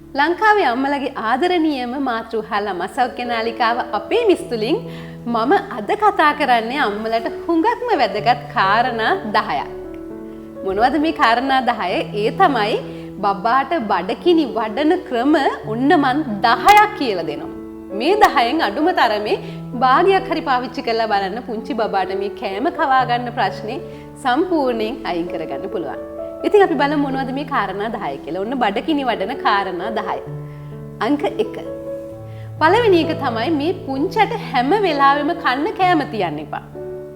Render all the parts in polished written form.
ලංකාවේ අම්මලගේ ආදරණීයම මාතෘහාලා මසෞඛ්‍ය නාලිකාව අපේ මිස්තුලින් මම අද කතා කරන්නේ අම්මලට හුඟක්ම වැදගත් කාරණා 10ක්. මොනවද මේ කාරණා 10? ඒ තමයි බබාට බඩකිනි වඩන ක්‍රම ඔන්න මන් 10ක් කියලා දෙනවා. මේ 10න් අඩුම තරමේ භාගයක් හරි පාවිච්චි කරලා බලන්න පුංචි බබාට මේ කෑම කවා ගන්න ප්‍රශ්නේ සම්පූර්ණයෙන් අයින් කරගන්න පුළුවන්. ඉතින් අපි බලමු මොනවද මේ කාරණා 10 කියලා. ඔන්න බඩකිනි වඩන කාරණා 10. අංක 1. පළවෙනි එක තමයි මේ පුංචට හැම වෙලාවෙම කන්න කෑම තියන්න එපා.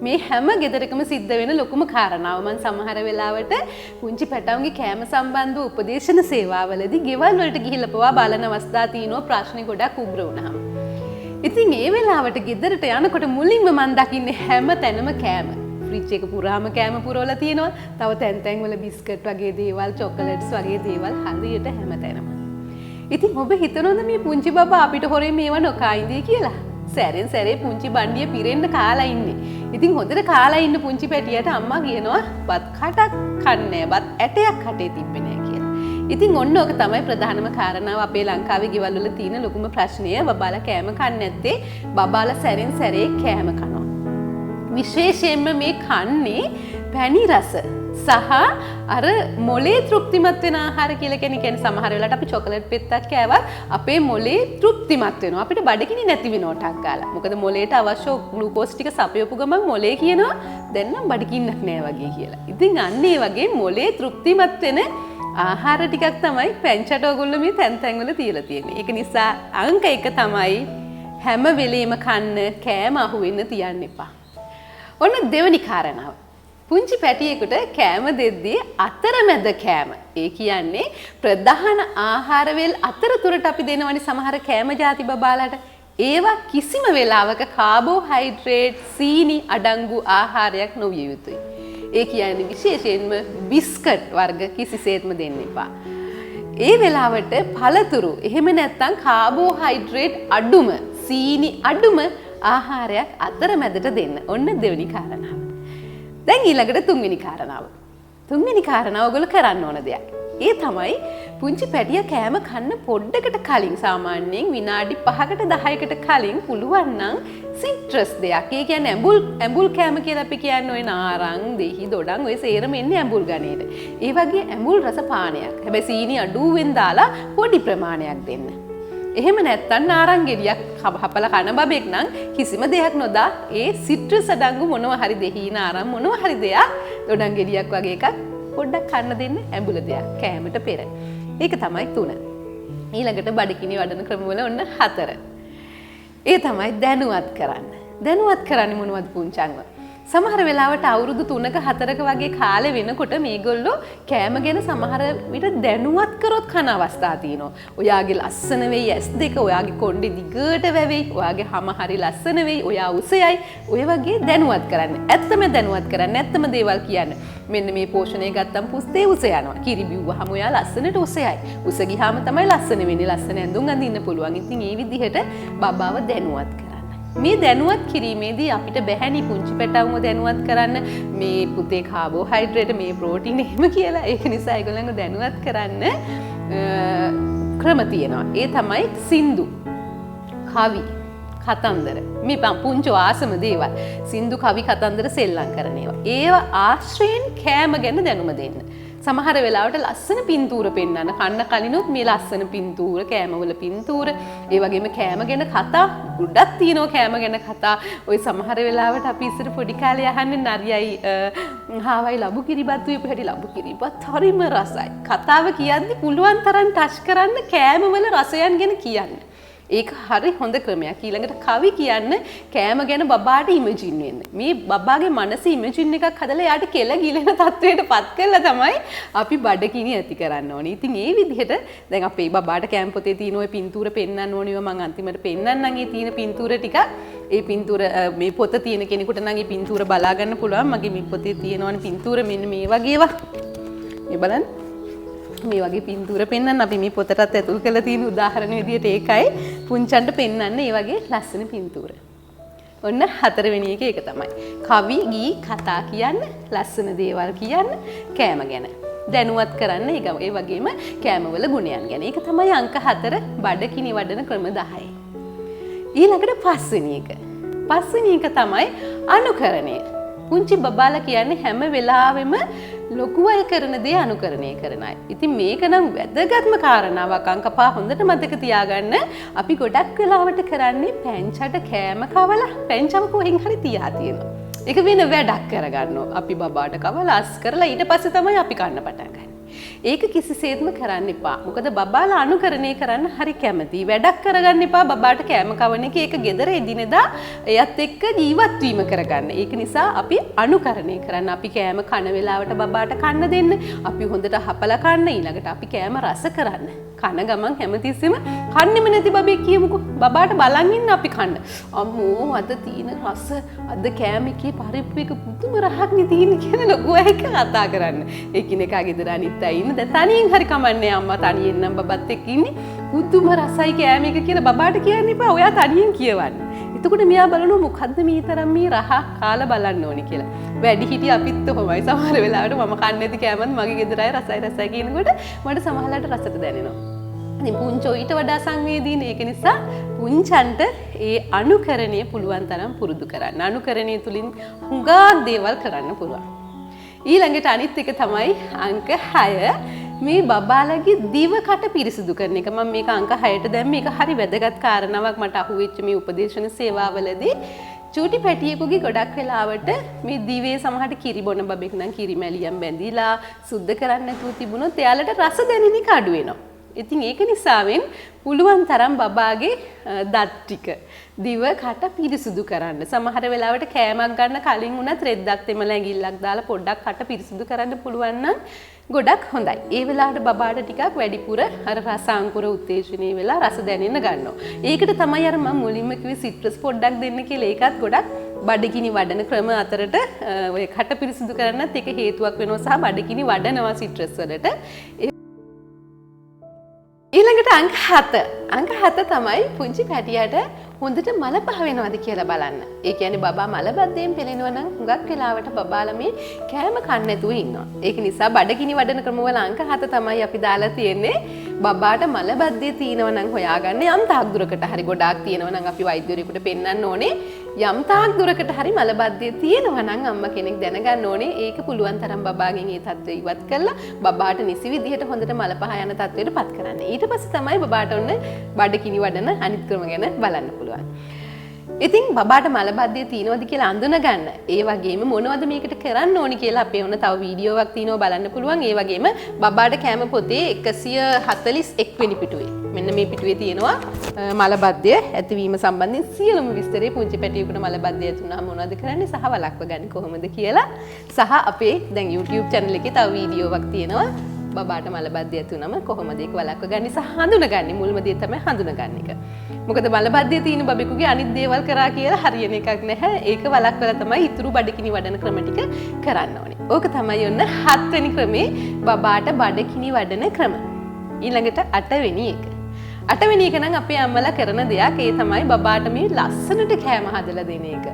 මේ හැම ගෙදරකම සිද්ධ වෙන ලොකුම කාරණාව. මම සමහර වෙලාවට පුංචි පැටවුන්ගේ කෑම සම්බන්ධව උපදේශන සේවාවලදී ගෙවල් වලට ගිහිල්ලා පවා බලන අවස්ථා තියෙනවා ප්‍රශ්නේ ගොඩක් උග්‍ර වුණාම. ඉතින් ඒ වෙලාවට ගෙදරට යනකොට මුලින්ම මම දකින්නේ හැම තැනම කෑම. ෆ්‍රිජ් එක පුරාම කෑම පුරවලා තියෙනවා. තව තැන් තැන් වල බිස්කට් වගේ දේවල්, චොකලට්ස් වගේ දේවල් හරියට හැම තැනම. ඉතින් ඔබ හිතනවද මේ පුංචි බබා අපිට හොරෙන් මේවා නොකා ඉඳී කියලා? සැරෙන් සැරේ පුංචි බණ්ඩිය පිරෙන්න කාලා ඉන්නේ. ඉතින් හොඳට කාලා ඉන්න පුංචි පැටියට අම්මා කියනවා බත් කටක් කන්නේ බත් ඇටයක් කටේ තිබ්බේ නෑ කියලා. ඉතින් ඔන්න ඕක තමයි ප්‍රධානම කාරණාව අපේ ලංකාවේ ගෙවල් වල තියෙන ලොකුම ප්‍රශ්නය. බබාලා කෑම කන්නේ නැත්තේ බබාලා සැරෙන් සැරේ කෑම කනවා. විශේෂයෙන්ම මේ කන්නේ පැණි රස සහ අර මොලේ තෘප්තිමත් වෙන ආහාර කියලා කියන්නේ සමහර වෙලාවට අපි චොකලට් පෙත්තක් කෑවත් අපේ මොලේ තෘප්තිමත් වෙනවා. අපිට බඩගිනි නැති වෙනවා ටක් ගාලා. මොකද මොලේට අවශ්‍ය ග්ලූකෝස් ටික සපයපු ගමන් මොලේ කියනවා දැන් නම් බඩගින්නක් නෑ වගේ කියලා. ඉතින් අන්න ඒ වගේ මොලේ තෘප්තිමත් වෙන ආහාර ටිකක් තමයි පැංචට ඔයගොල්ලෝ මේ තැන් තැන් වල තියලා තියෙන්නේ. ඒක නිසා අංක 1 තමයි හැම වෙලෙම කන්න කෑම අහුවෙන්න තියන්න එපා. ඔන්න දෙවෙනි කාරණාව. පුංචි පැටියෙකුට කෑම දෙද්දී අතරමැද කෑම. ඒ කියන්නේ ප්‍රධාන ආහාර වේල් අතරතුරට අපි දෙනවනේ සමහර කෑම ಜಾති බබාලට. ඒවා කිසිම වෙලාවක කාබෝහයිඩ්‍රේට්, සීනි අඩංගු ආහාරයක් නොවිය යුතුයි. ඒ කියන්නේ විශේෂයෙන්ම බිස්කට් වර්ග කිසිසේත්ම දෙන්න එපා. ඒ වෙලාවට පළතුරු එහෙම නැත්නම් කාබෝහයිඩ්‍රේට් අඩුම, සීනි අඩුම ආහාරයක් අතරමැදට දෙන්න. ඔන්න දෙවෙනි කාරණාව. දැන් ඊළඟට තුන්වෙනි කාරණාව. තුන්වෙනි කාරණාව ඔයගොල්ලෝ කරන්න ඕන දෙයක්. ඒ තමයි පුංචි පැටියා කෑම කන්න පොඩ්ඩකට කලින් සාමාන්‍යයෙන් විනාඩි 5කට 10කට කලින් පුළුවන් නම් සිට්‍රස් දෙයක්. ඒ කියන්නේ ඇඹුල් කෑම කියලා අපි කියන්නේ ඔය නාරං, දෙහි, දොඩම් ඔය සේරම එන්නේ ඇඹුල් ගණේට. ඒ වගේ ඇඹුල් රස පානයක්. හැබැයි සීනි අඩුවෙන් දාලා පොඩි ප්‍රමාණයක් දෙන්න. එහෙම නැත්තම් නාරංගෙඩියක් හපලා කන බබෙක් නම් කිසිම දෙයක් නොදා ඒ සිට්‍රස් අඩංගු මොනවා හරි දෙහි නාරං මොනවා හරි දෙයක් දොඩම් ගෙඩියක් වගේ එකක් පොඩ්ඩක් කන්න දෙන්න ඇඹුල දෙයක් කෑමට පෙර. ඒක තමයි 3. ඊළඟට බඩකිනි වඩන ක්‍රමවල ඔන්න 4. ඒ තමයි දැනුවත් කරන්න. දැනුවත් කරන්නේ මොනවද පුංචන්ව? සමහර වෙලාවට අවුරුදු 3ක 4ක වගේ කාලේ වෙනකොට මේගොල්ලෝ කෑම ගැන සමහර විට දැනුවත් කරොත් කන අවස්ථා තියෙනවා. ඔයාගේ ලස්සන වෙයි S2, ඔයාගේ කොණ්ඩේ දිගට වැවෙයි, ඔයාගේ හම හරි ලස්සන වෙයි, ඔයා උසයයි. ඔය වගේ දැනුවත් කරන්න. ඇත්තම දැනුවත් කරන්න. ඇත්තම දේවල් කියන්න. මෙන්න මේ පෝෂණය ගත්තම් පුස්තේ උස යනවා. කිරි බිව්වහම ඔයා ලස්සනට උසයයි. උස ගියාම තමයි ලස්සන වෙන්නේ. ලස්සන ඇඳුම් අඳින්න පුළුවන්. ඉතින් මේ විදිහට බබාව දැනුවත් කරන්න. මේ දැනුවත් කිරීමේදී අපිට බැහැනි පුංචි පැටවුම දැනුවත් කරන්න මේ පුතේ කාබෝහයිඩ්‍රේට් මේ ප්‍රෝටීන් එහෙම කියලා. ඒක නිසා ඒගොල්ලන්ව දැනුවත් කරන්න ක්‍රම තියෙනවා. ඒ තමයි සින්දු, කවි, කතන්දර. මේ පුංචි ආසම දේවල්. සින්දු, කවි, කතන්දර සෙල්ලම් කරන ඒවා. ඒවා ආශ්‍රයෙන් කෑම ගැන දැනුම දෙන්න. සමහර වෙලාවට ලස්සන පින්තූර පෙන්වන්න. කන්න කලිනුත් මේ ලස්සන පින්තූර, කෑමවල පින්තූර, ඒ වගේම කෑම ගැන කතා ගොඩක් තියෙනවා. කෑම ගැන කතා ඔය සමහර වෙලාවට අපි ඉස්සර පොඩි කාලේ අහන්නේ නරියයි හාවයි ලබු කිරිබත් උයපු හැටි. ලබු කිරිබත් හරිම රසයි. කතාව කියද්දි පුළුවන් තරම් ටච් කරන්න කෑමවල රසයන් ගැන කියන්න. ඒක හරි හොඳ ක්‍රමයක්. ඊළඟට කවි කියන්න කෑම ගැන බබාට ඉමේජින් වෙන්න. මේ බබාගේ මනසේ ඉමේජින් එකක් හදලා යාට කෙල ගිලෙන තත්වයට පත් කළා තමයි අපි බඩගිනි ඇති කරන්න ඕනේ. ඉතින් ඒ විදිහට දැන් අපේ බබාට කෑම පොතේ තියෙන ওই පින්තූර පෙන්වන්න ඕනේ. මම අන්තිමට පෙන්වන්නම් ඒ තියෙන පින්තූර ටික. ඒ පින්තූර මේ පොත තියෙන කෙනෙකුට නම් ඒ පින්තූර බලා ගන්න පුළුවන්. මගේ මේ පොතේ තියෙනවනේ පින්තූර මෙන්න මේ වගේ ඒවා. මේ බලන්න. මේ වගේ පින්තූර පෙන්වන්න අපි මේ පොතටත් ඇතුල් කරලා තියෙන උදාහරණ විදියට ඒකයි පුංචන්ට පෙන්වන්න මේ වගේ ලස්සන පින්තූර. ඔන්න 4 වෙනි එක ඒක තමයි. කවි, ගී, කතා කියන්න, ලස්සන දේවල් කියන්න, කෑම ගැන. දැනුවත් කරන්න ඒ වගේම කෑමවල ගුණයන් ගැන. ඒක තමයි අංක 4 බඩගිනි වඩන ක්‍රම 10. ඊළඟට පස්වෙනි එක. පස්වෙනි එක තමයි අනුකරණය. පුංචි බබාලා කියන්නේ හැම වෙලාවෙම ලොකු අය කරන දේ අනුකරණය කරන අය. ඉතින් මේක නම් වැදගත්ම කාරණාවක්. අංක 5 හොඳට මතක තියාගන්න. අපි ගොඩක් වෙලාවට කරන්නේ පැංචට කෑම කවලා පැංචව කොහෙන් හරි තියා තියෙනවා. ඒක වෙන වැඩක් කරගන්නවා. අපි බබාට කවලා අස් කරලා ඊට පස්සේ තමයි අපි කන්න පටන් ගන්නේ. ඒක කිසිසේත්ම කරන්න එපා. මොකද බබාලා අනුකරණය කරන්න හරි කැමතියි. වැඩක් කරගන්න එපා බබාට කෑම කවන එක. ඒක ගෙදර එදිනෙදා එයත් එක්ක ජීවත් වීම කරගන්න. ඒක නිසා අපි අනුකරණය කරන්න. අපි කෑම කන වෙලාවට බබාට කන්න දෙන්න. අපි හොඳට හපලා කන්න. ඊළඟට අපි කෑම රස කරන්න. කන ගමන් හැමතිස්සෙම කන්නෙම නැති බබෙක් කියමුකෝ. බබාට බලන් ඉන්න අපි කන්න. අම්මෝ අද තියෙන රස අද කෑම එකේ පරිප්පු එක පුදුම රහක් නේ තියෙන්නේ කියලා ලොකු අය කතා කරන්න. එකිනෙකා ගෙදර අනිත් අය ඉන්න. දැන් තනියෙන් හරි කමන්නේ අම්මා තනියෙන් නම් බබත් එක්ක ඉන්නේ. පුදුම රසයි කෑම එක කියලා බබාට කියන්න එපා. ඔයා තනියෙන් කියවන්න. එතකොට මෙයා බලනවා මොකද්ද මේ තරම් මේ රහ කාලා බලන්න ඕනි කියලා. වැඩි හිටිය අපිත් කොහොමයි සමහර වෙලාවට මම කන්නේ නැති කෑමත් මගේ ගෙදර අය රසයි කියනකොට මට සමහරලාට රසට දැනෙනවා. ඉතින් පුංචෝ ඊට වඩා සංවේදීන. ඒක නිසා පුංචන්ට ඒ අනුකරණය පුළුවන් තරම් පුරුදු කරන්න. අනුකරණය තුලින් හුඟා දේවල් කරන්න පුළුවන්. ඊළඟට අනිත් එක තමයි අංක 6 මේ බබාලගේ දිවකට පිරිසිදු කරන එක. මම මේක අංක 6ට දැම්මේ. මේක හරි වැදගත් කාරණාවක් මට අහුවෙච්ච මේ උපදේශන සේවාවලදී. චූටි පැටියෙකුගේ ගොඩක් වෙලාවට මේ දිවේ සමහරට කිරි බොන බබෙක් නම් කිරි මැලියම් බැඳිලා සුද්ධ කරන්න නැතුව තිබුණොත් එයාලට රස දැනෙන එක අඩු වෙනවා. ඉතින් ඒක නිසාවෙන් පුළුවන් තරම් බබාගේ දත් ටික දිව කට පිරිසිදු කරන්න. සමහර වෙලාවට කෑමක් ගන්න කලින් උනත් රෙද්දක් තෙමලා ඇඟිල්ලක් දාලා පොඩ්ඩක් කට පිරිසිදු කරන්න පුළුවන් නම් ගොඩක් හොඳයි. ඒ වෙලාවට බබාට ටිකක් වැඩිපුර අර රස අංකුර උත්තේජනීය වෙලා රස දැනෙන්න ගන්නවා. ඒකට තමයි අර මම මුලින්ම කිව්වේ සිට්‍රස් පොඩ්ඩක් දෙන්න කියලා. ඒකත් ගොඩක් බඩගිනි වඩන ක්‍රම අතරට ඔය කට පිරිසිදු කරන්නත් ඒක හේතුවක් වෙනවා සහ බඩගිනි වඩනවා සිට්‍රස් වලට. ඊළඟට අංක 7. අංක 7 තමයි පුංචි පැටියට හොඳට මල පහ වෙනවද කියලා බලන්න. ඒ කියන්නේ බබා මල බද්දයෙන් පෙළෙනවා නම් හුඟක් වෙලාවට බබාලා මේ කෑම කන්න නැතුව ඉන්නවා. ඒක නිසා බඩගිනි වඩන ක්‍රමවල අංක 7 තමයි අපි දාලා තියෙන්නේ. බබාට මල බද්දේ තියෙනවා නම් හොයාගන්න. යම් තාක් දුරකට හරි ගොඩාක් තියෙනවා නම් අපි වෛද්‍යවරයෙකුට පෙන්නන්න ඕනේ. යම් තාක් දුරකට හරි මල බද්දේ තියෙනවා නම් අම්මා කෙනෙක් දැනගන්න ඕනේ. ඒක පුළුවන් තරම් බබාගෙන් ඒ තත්ත්වය ඉවත් කරලා බබාට නිසි විදිහට හොඳට මල පහ යන තත්ත්වයට පත් කරන්න. ඊට පස්සේ තමයි බබාට ඔන්න බඩගිනි වඩන අනිත් ක්‍රම ගැන බලන්න පුළුවන්. ඉතින් බබාට මල බද්දේ තියෙනවද කියලා අඳුන ගන්න. ඒ වගේම මොනවද මේකට කරන්න ඕනි කියලා අපේ ඔන්න තව වීඩියෝවක් තියෙනවා බලන්න පුළුවන්. ඒ වගේම බබාට කැම පොතේ 141 වෙනි පිටුවේ මෙන්න මේ පිටුවේ තියෙනවා මල බද්දය ඇතිවීම සම්බන්ධයෙන් සියලුම විස්තරේ පුංචි පැටියෙකුට මල බද්දය ඇතුණාම මොනවද කරන්නේ සහ වළක්ව ගන්නේ කොහොමද කියලා සහ අපේ දැන් YouTube channel එකේ තව වීඩියෝවක් තියෙනවා බබාට මල බද්දය ඇතුණාම කොහොමද ඒක වළක්ව ගන්නේ සහ හඳුනගන්නේ. මුල්ම දේ තමයි හඳුනගන්න එක. මොකද මල බද්දේ තියෙන බබෙකුගේ අනිත් දේවල් කරා කියලා හරියන එකක් නැහැ. ඒක වළක්වලා තමයි ඉතුරු බඩගිනි වඩන ක්‍රම ටික කරන්න ඕනේ. ඕක තමයි ඔන්න 7 වෙනි ක්‍රමේ බබාට බඩගිනි වඩන ක්‍රම. ඊළඟට 8 වෙනි එක. 8 වෙනි එක නම් අපේ අම්මලා කරන දෙයක්. ඒ තමයි බබාට මේ ලස්සනට කෑම හදලා දෙන එක.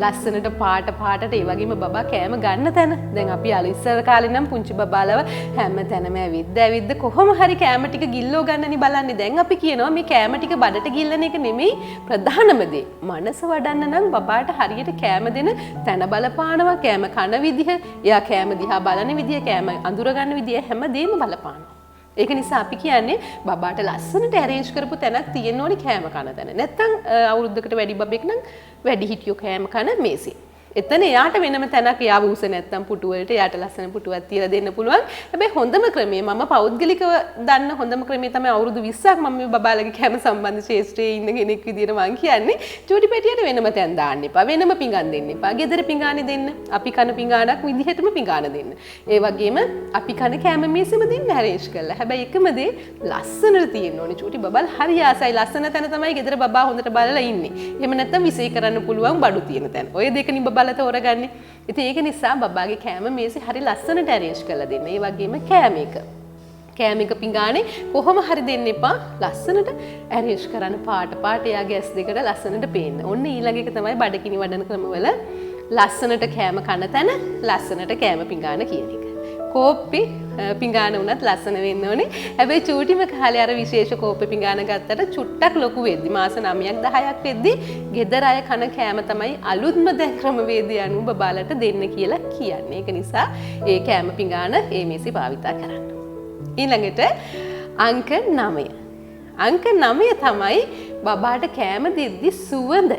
ලස්සනට පාටට ඒ වගේම බබා කෑම ගන්න තැන. දැන් අපි ඉස්සර කාලේ නම් පුංචි බබාලව හැම තැනම ඇවිද්ද කොහොම හරි කෑම ටික ගිල්ලෝ ගන්නනි බලන්නේ. දැන් අපි කියනවා මේ කෑම ටික බඩට ගිල්ලන එක නෙමෙයි ප්‍රධානම දේ. මනස වඩන්න නම් බබාට හරියට කෑම දෙන තැන බලපානවා. කෑම කන විදිහ, එයා කෑම දිහා බලන විදිහ, කෑම අඳුර ගන්න විදිහ හැමදේම බලපානවා. ඒක නිසා අපි කියන්නේ බබාට ලස්සනට ඇරේන්ජ් කරපු තැනක් තියෙන්න ඕනේ කෑම කන තැන. නැත්තම් අවුරුද්දකට වැඩි බබෙක් නම් වැඩි හිටියෝ කෑම කන මේසෙ. එතන එයාට වෙනම තැනක් එයාව උස නැත්තම් පුටු වලට එයාට ලස්සන පුටුවක් තියලා දෙන්න පුළුවන්. හැබැයි හොඳම ක්‍රමය මම පෞද්ගලිකව දන්න හොඳම ක්‍රමය තමයි අවුරුදු 20ක් මම මේ බබාලගේ කෑම සම්බන්ධ ශාස්ත්‍රයේ ඉන්න කෙනෙක් විදියට මම කියන්නේ චූටි පැටියට වෙනම තැන් දාන්න එපා. වෙනම පිඟාන දෙන්න එපා. ගෙදර පිඟානේ දෙන්න. අපි කන පිඟානක් විදිහටම පිඟාන දෙන්න. ඒ වගේම අපි කන කෑම මේසෙම දෙන්න ඇරේන්ජ් කරලා. හැබැයි එකම දේ ලස්සනට තියෙන්න ඕනේ. චූටි බබල් හරි ආසයි ලස්සන තැන තමයි ගෙදර බබා හොඳට බලලා ඉන්නේ. එහෙම නැත්තම් විසෙයි කරන්න පුළුවන් බඩු තියෙන තැන. ඔය දෙකනි බබා තෝරගන්නේ. ඉතින් ඒක නිසා බබාගේ කෑම මේසෙ හරි ලස්සනට ඇරේන්ජ් කරලා දෙන්න. ඒ වගේම කෑම එක පිඟානේ කොහොම හරි දෙන්න එපා. ලස්සනට ඇරේන්ජ් කරන්න පාට එයාගේ ඇස් දෙකට ලස්සනට පේන්න. ඔන්න ඊළඟ එක තමයි බඩගිනි වඩන ක්‍රමවල ලස්සනට කෑම කන තැන ලස්සනට කෑම පිඟාන කියන එක. කෝප්පි පිඟාන උනත් ලස්සන වෙන්න ඕනේ. හැබැයි චූටිම කාලේ අර විශේෂ කෝප්පි පිඟාන ගත්තට චුට්ටක් ලොකු වෙද්දි මාස 9ක් 10ක් වෙද්දි ගෙදර අය කන කෑම තමයි අලුත්ම දැන් ක්‍රමවේදය අනුව බබාලට දෙන්න කියලා කියන්නේ. ඒක නිසා ඒ කෑම පිඟාන ඒ මේසි භාවිතා කරන්න. ඊළඟට අංක 9. අංක 9 තමයි බබාට කෑම දෙද්දි සුවඳ.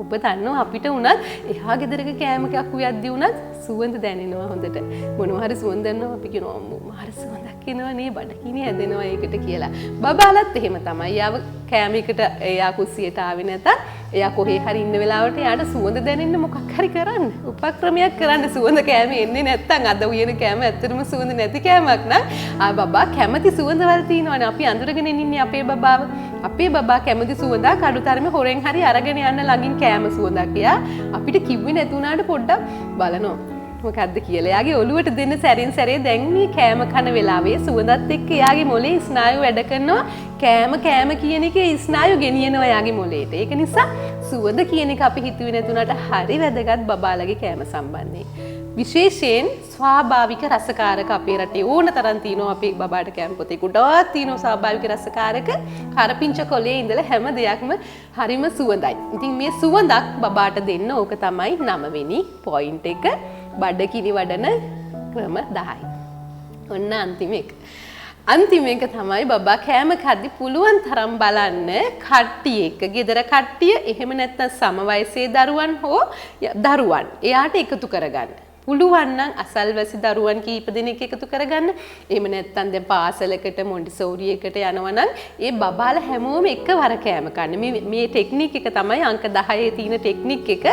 ඔබ දන්නවා අපිට උනත් එහා ගෙදරක කෑම එකක් උයද්දි උනත් සුවඳ දැනෙනවා හොඳට. මොනවා හරි සුවඳ දැනෙනවා අපි කියනවා අම්මෝ මාර සුවඳක් එනවා නේ බඩගිනි හැදෙනවා ඒකට කියලා. බබාලත් එහෙම තමයි. යාව කෑම එකට එයා කුස්සියට ආවේ නැතත් එයා කොහේ හරි ඉන්න වෙලාවට එයාට සුවඳ දැනෙන්න මොකක් හරි කරන්න. උපක්‍රමයක් කරන්න සුවඳ කෑම එන්නේ නැත්තම් අද උයන කෑම ඇත්තටම සුවඳ නැති කෑමක් නම් බබා කැමති සුවඳවල් තියෙනවානේ. අපි අඳුරගෙන ඉන්නේ අපේ බබාව. අපේ බබා කැමති සුවඳක් අඩුතරමේ හොරෙන් හරි අරගෙන යන්න ළඟින් කෑම සුවඳක්. එයා අපිට කිව්වේ නැති වුණාට පොඩ්ඩක් බලනවා. මොකද්ද කියලා. එයාගේ ඔළුවට දෙන්න සැරින් සැරේ දැන් මේ කෑම කන වෙලාවේ සුවඳත් එක්ක එයාගේ මොලේ ස්නායු වැඩ කරනවා. කෑම කියන එකේ ස්නායු ගෙනියනවා එයාගේ මොලේට. ඒක නිසා සුවඳ කියන එක අපි හිතුවේ නැතුණාට හරි වැදගත් බබාලගේ කෑම සම්බන්ධයෙන්. විශේෂයෙන් ස්වාභාවික රසකාරක අපේ රටේ ඕන තරම් තියෙනවා. අපේ බබාට කෑම පොතේ ගොඩාක් තියෙනවා ස්වාභාවික රසකාරක. කරපිංච කොලේ ඉඳලා හැම දෙයක්ම හරිම සුවඳයි. ඉතින් මේ සුවඳක් බබාට දෙන්න ඕක තමයි 9 වෙනි පොයින්ට් එක. බඩකිනි වඩන ක්‍රම 10යි. ඔන්න අන්තිම එක. අන්තිම එක තමයි බබා කෑම කද්දි පුළුවන් තරම් බලන්න කට්ටිය එක්ක ගෙදර කට්ටිය එහෙම නැත්නම් සම වයසේ දරුවන් හෝ දරුවන් එයාට එකතු කරගන්න. පුළුවන් නම් අසල්වැසි දරුවන් කීප දෙනෙක් එකතු කරගන්න. එහෙම නැත්නම් දැන් පාසලකට මොන්ටිසෝරි එකට යනවා නම් ඒ බබාලා හැමෝම එකවර කෑම කන්නේ. මේ ටෙක්නික් එක තමයි අංක 10 තියෙන ටෙක්නික් එක.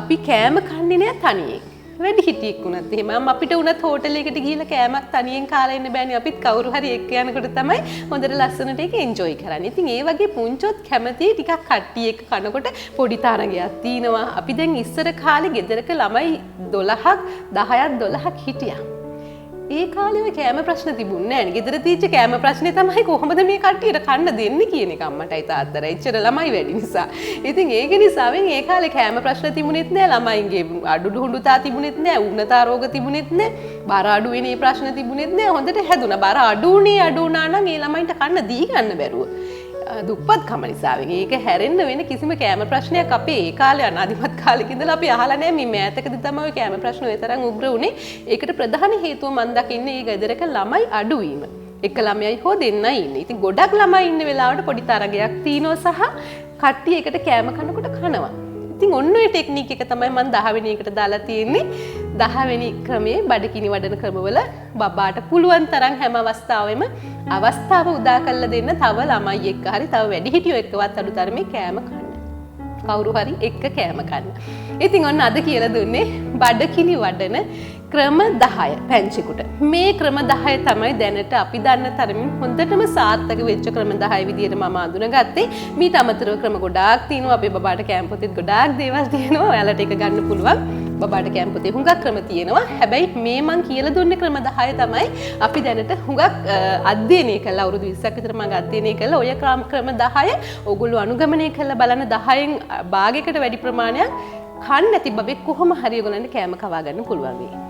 අපි කෑම කන්නේ නෑ තනියෙන්. වැඩි හිටියෙක් වුණත් එහෙම අපිට උනත් හෝටලයකට ගිහිල්ලා කෑමක් තනියෙන් කාලා ඉන්න බෑනේ. අපිත් කවුරු හරි එක්ක යනකොට තමයි හොඳට ලස්සනට ඒක එන්ජොයි කරන්නේ. ඉතින් ඒ වගේ පුංචොත් කැමති ටිකක් කට්ටිය එක්ක කනකොට පොඩි තරගයක් තියෙනවා. අපි දැන් ඉස්සර කාලේ ගෙදරක ළමයි 12ක් 10ක් 12ක් හිටියා. ඒ කාලේ ඔය කෑම ප්‍රශ්න තිබුණේ නැහැ. ගෙදර තීච්ච කෑම ප්‍රශ්නේ තමයි කොහොමද මේ කට්ටියට කන්න දෙන්නේ කියන එක අම්මටයි තාත්තටයි. එච්චර ළමයි වැඩි නිසා. ඉතින් ඒක නිසාවෙන් ඒ කාලේ කෑම ප්‍රශ්න තිබුණෙත් නැහැ. ළමයින්ගේ අඩු හුඬුතා තිබුණෙත් නැහැ. උන්නතා රෝග තිබුණෙත් නැහැ. බර අඩු වෙන ඒ ප්‍රශ්න තිබුණෙත් නැහැ. හොඳට හැදුනා. බර අඩු වුණා නම් ඒ ළමයින්ට කන්න දී ගන්න බැරුව. දුප්පත්කම නිසාවෙන් ඒක හැරෙන්න වෙන කිසිම කෑම ප්‍රශ්නයක් අපේ ඒ කාලේ අනාදිමත් කාලෙක ඉඳලා අපි අහලා නැහැ. මේ මෑතකදී තමයි ඔය කෑම ප්‍රශ්න ඔය තරම් උග්‍ර වුණේ. ඒකට ප්‍රධාන හේතුව මම දකින්නේ මේ ගෙදරක ළමයි අඩු වීම. එක ළමයයි හෝ දෙන්නයි ඉන්නේ. ඉතින් ගොඩක් ළමයි ඉන්න වෙලාවට පොඩි තරගයක් තියෙනවා සහ කට්ටිය එකට කෑම කනකොට කනවා. ඉතින් ඔන්න ඔය ටෙක්නික් එක තමයි මම 10 වෙනි එකට දාලා තියෙන්නේ. 10 වෙනි ක්‍රමයේ බඩකිනි වඩන ක්‍රමවල බබාට පුළුවන් තරම් හැම අවස්ථාවෙම අවස්ථාව උදා කරලා දෙන්න තව ළමයි එක්ක හරි තව වැඩිහිටියෝ එක්කවත් අඩුතරමේ කෑම කන්න. කවුරු හරි එක්ක කෑම කන්න. ඉතින් ඔන්න අද කියලා දුන්නේ බඩකිනි වඩන ක්‍රම 10 පැංචෙකුට. මේ ක්‍රම 10 තමයි දැනට අපි දන්න තරමින් හොඳටම සාර්ථක වෙච්ච ක්‍රම 10 විදියට මම අඳුනගත්තේ. මීට අමතරව ක්‍රම ගොඩාක් තියෙනවා. අපේ බබාට කෑම පොතේ ගොඩාක් දේවල් තියෙනවා. ඔයාලට ඒක ගන්න පුළුවන්. බබාට කෑම පොතේ හුඟක් ක්‍රම තියෙනවා. හැබැයි මේ මං කියලා දුන්නේ ක්‍රම 10 තමයි අපි දැනට හුඟක් අධ්‍යයනය කළා. අවුරුදු 20ක් විතර මම අධ්‍යයනය කළා. ඔය ක්‍රම 10 ඕගොල්ලෝ අනුගමනය කරලා බලන්න 10න් භාගයකට වැඩි ප්‍රමාණයක් කන්න නැති බබෙක් කොහොම හරි ඔයගොල්ලන්ට කෑම කවා ගන්න පුළුවන් වෙයි.